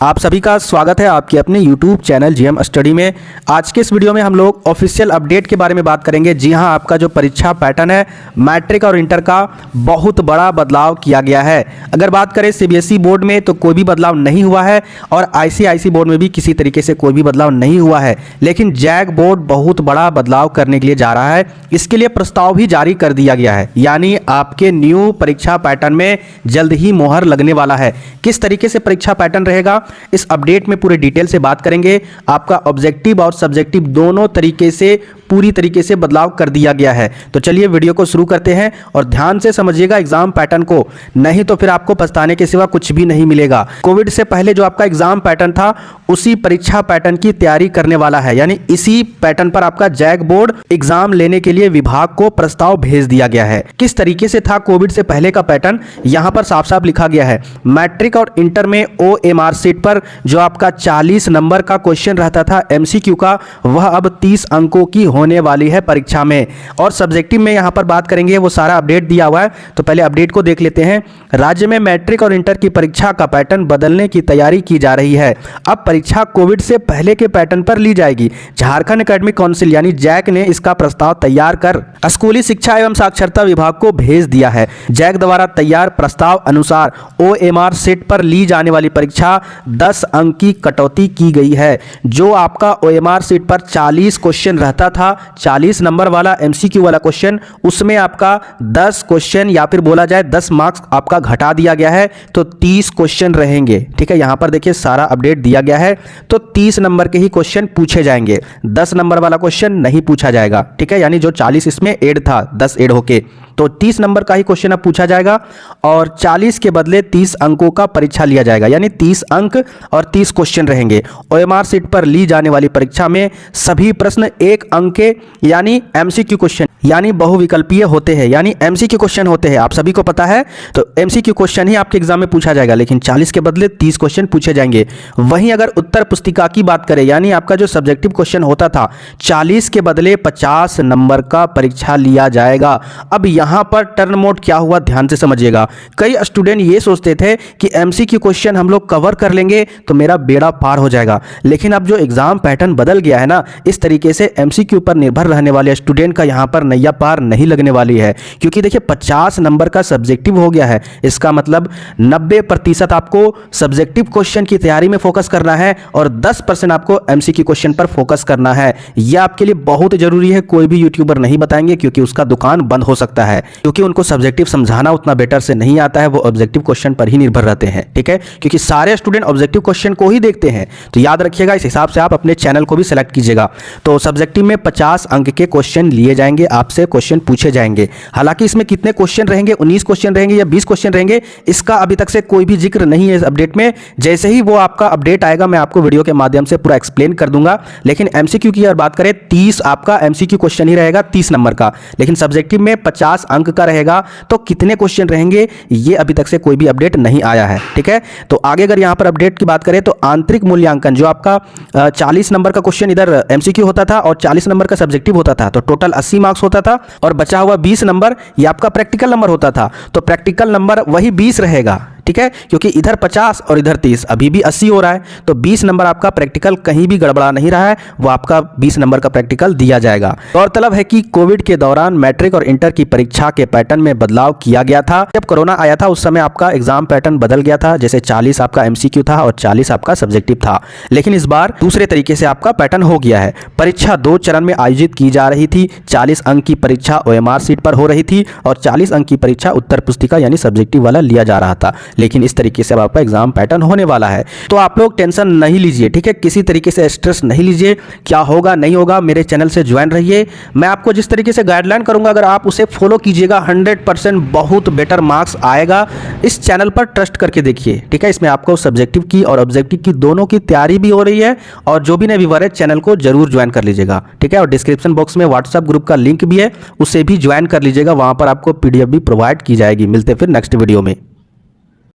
आप सभी का स्वागत है आपके अपने YouTube चैनल GM स्टडी में। आज के इस वीडियो में हम लोग ऑफिशियल अपडेट के बारे में बात करेंगे। जी हां, आपका जो परीक्षा पैटर्न है मैट्रिक और इंटर का बहुत बड़ा बदलाव किया गया है। अगर बात करें CBSE बोर्ड में तो कोई भी बदलाव नहीं हुआ है और ICIC बोर्ड में भी किसी तरीके से कोई भी बदलाव नहीं हुआ है, लेकिन जैक बोर्ड बहुत बड़ा बदलाव करने के लिए जा रहा है। इसके लिए प्रस्ताव भी जारी कर दिया गया है, यानी आपके न्यू परीक्षा पैटर्न में जल्द ही मोहर लगने वाला है। किस तरीके से परीक्षा पैटर्न रहेगा इस अपडेट में पूरे डिटेल से बात करेंगे। आपका ऑब्जेक्टिव और सब्जेक्टिव दोनों तरीके से पूरी तरीके से बदलाव कर दिया गया है। तो चलिए वीडियो को शुरू करते हैं और ध्यान से समझिएगा एग्जाम पैटर्न को, नहीं तो फिर आपको पछताने के सिवा कुछ भी नहीं मिलेगा। कोविड से पहले जो आपका एग्जाम पैटर्न था उसी परीक्षा पैटर्न की तैयारी करने वाला है, यानी इसी पैटर्न पर आपका जैक बोर्ड एग्जाम लेने के लिए विभाग को प्रस्ताव भेज दिया गया है। किस तरीके से था कोविड से पहले का पैटर्न, यहां पर साफ साफ लिखा गया है। मैट्रिक और इंटर में OMR सीट पर जो आपका 40 नंबर का क्वेश्चन रहता था MCQ का, वह अब 30 अंकों की होने वाली है परीक्षा में। और सब्जेक्टिव में यहां पर बात करेंगे, वो सारा अपडेट दिया हुआ है। तो पहले अपडेट को देख लेते हैं। राज्य में मैट्रिक और इंटर की परीक्षा का पैटर्न बदलने की तैयारी की जा रही है। अब परीक्षा कोविड से पहले के पैटर्न पर ली जाएगी। झारखंड एकेडमिक काउंसिल यानी जैक ने इसका प्रस्ताव तैयार कर स्कूली शिक्षा एवं साक्षरता विभाग को भेज दिया है। जैक द्वारा तैयार प्रस्ताव अनुसार OMR सेट पर ली जाने वाली परीक्षा 10 अंक की कटौती की गई है। जो आपका OMR सीट पर 40 क्वेश्चन रहता था, 40 नंबर वाला MCQ वाला क्वेश्चन, उसमें आपका 10 क्वेश्चन या फिर बोला जाए 10 मार्क्स आपका घटा दिया गया है, तो 30 क्वेश्चन रहेंगे। ठीक है, यहां पर देखिए सारा अपडेट दिया गया है। तो 30 नंबर के ही क्वेश्चन पूछे जाएंगे, 10 नंबर वाला क्वेश्चन नहीं पूछा जाएगा। ठीक है, यानी जो 40 इसमें ऐड था, 10 ऐड होके, तो 30 नंबर का ही क्वेश्चन अब पूछा जाएगा और 40 के बदले 30 अंकों का परीक्षा लिया जाएगा, यानी 30 अंक और 30 क्वेश्चन रहेंगे। OMR सीट पर ली जाने वाली परीक्षा में सभी प्रश्न 1 अंक के यानी MCQ क्वेश्चन यानी बहुविकल्पीय होते हैं, यानी MCQ क्वेश्चन होते हैं। आप सभी को पता है, तो MCQ क्वेश्चन ही आपके एग्जाम में पूछा जाएगा, लेकिन 40 के बदले 30 क्वेश्चन पूछे जाएंगे। वहीं अगर उत्तर पुस्तिका की बात करें, यानी आपका जो सब्जेक्टिव क्वेश्चन होता था, 40 के बदले 50 नंबर का परीक्षा लिया जाएगा। अब यहां पर टर्न मोड क्या हुआ, ध्यान से समझिएगा। कई स्टूडेंट ये सोचते थे कि MCQ क्वेश्चन हम लोग कवर कर लेंगे तो मेरा बेड़ा पार हो जाएगा, लेकिन अब जो एग्जाम पैटर्न बदल गया है ना, इस तरीके से MCQ पर निर्भर रहने वाले स्टूडेंट का यहां पर नैया पार नहीं लगने वाली है। क्योंकि देखिए 50 नंबर का सब्जेक्टिव हो गया है, इसका मतलब 90% आपको सब्जेक्टिव क्वेश्चन की तैयारी में फोकस करना है और 10% आपको MCQ क्वेश्चन पर फोकस करना है। यह आपके लिए बहुत जरूरी है। कोई भी यूट्यूबर नहीं बताएंगे, क्योंकि उसका दुकान बंद हो सकता है, क्योंकि उनको सब्जेक्टिव समझाना उतना बेटर से नहीं आता है। वो ऑब्जेक्टिव क्वेश्चन पर ही निर्भर रहते हैं। ठीक है, क्योंकि सारे स्टूडेंट ऑब्जेक्टिव क्वेश्चन को ही देखते हैं। तो याद रखिएगा, इस हिसाब से आप अपने चैनल को भी सिलेक्ट कीजिएगा। तो सब्जेक्टिव में 50 अंक के क्वेश्चन लिए जाएंगे, आपसे क्वेश्चन पूछे जाएंगे। हालांकि इसमें कितने क्वेश्चन रहेंगे, 19 क्वेश्चन रहेंगे या 20 क्वेश्चन रहेंगे, इसका अभी तक से कोई भी जिक्र नहीं है इस अपडेट में। जैसे ही वो आपका अपडेट आएगा, मैं आपको वीडियो के माध्यम से पूरा एक्सप्लेन कर दूंगा। लेकिन MCQ की अगर बात करें, 30 आपका MCQ क्वेश्चन ही रहेगा, 30 नंबर का, लेकिन सब्जेक्टिव में 50 अंक का रहेगा। तो कितने क्वेश्चन रहेंगे, ये अभी तक से कोई भी अपडेट नहीं आया है। ठीक है, तो आगे अगर यहां पर अपडेट की बात करें, तो आंतरिक मूल्यांकन जो आपका 40 नंबर का क्वेश्चन इधर MCQ होता था और 40 नंबर का सब्जेक्टिव होता था, तो टोटल 80 मार्क्स होता था और बचा हुआ 20 नंबर ये आपका प्रैक्टिकल नंबर होता था। तो प्रैक्टिकल नंबर वही 20 रहेगा। ठीक है, क्योंकि इधर 50 और इधर 30, अभी भी 80 हो रहा है, तो 20 नंबर आपका प्रैक्टिकल कहीं भी गड़बड़ा नहीं रहा है, वो आपका 20 नंबर का प्रैक्टिकल दिया जाएगा। गौरतलब है कि कोविड के दौरान मैट्रिक और इंटर की परीक्षा के पैटर्न में बदलाव किया गया था। जब कोरोना आया था उस समय आपका एग्जाम पैटर्न बदल गया था, जैसे 40 आपका MCQ था और 40 आपका सब्जेक्टिव था, लेकिन इस बार दूसरे तरीके से आपका पैटर्न हो गया है। परीक्षा 2 चरण में आयोजित की जा रही थी। 40 अंक की परीक्षा OMR सीट पर हो रही थी और 40 अंक की परीक्षा उत्तर पुस्तिका यानी सब्जेक्टिव वाला लिया जा रहा था, लेकिन इस तरीके से अब आपका एग्जाम पैटर्न होने वाला है। तो आप लोग टेंशन नहीं लीजिए। ठीक है, किसी तरीके से स्ट्रेस नहीं लीजिए, क्या होगा नहीं होगा, मेरे चैनल से ज्वाइन रहिए। मैं आपको जिस तरीके से गाइडलाइन करूंगा, अगर आप उसे फॉलो कीजिएगा, 100% बहुत बेटर मार्क्स आएगा। इस चैनल पर ट्रस्ट करके देखिए। ठीक है, इसमें आपको सब्जेक्टिव की और ऑब्जेक्टिव की दोनों की तैयारी भी हो रही है। और जो भी नए व्यूअर है, चैनल को जरूर ज्वाइन कर लीजिएगा। ठीक है, और डिस्क्रिप्शन बॉक्स में व्हाट्सएप ग्रुप का लिंक भी है, उसे भी ज्वाइन कर लीजिएगा। वहां पर आपको PDF भी प्रोवाइड की जाएगी। मिलते फिर नेक्स्ट वीडियो में।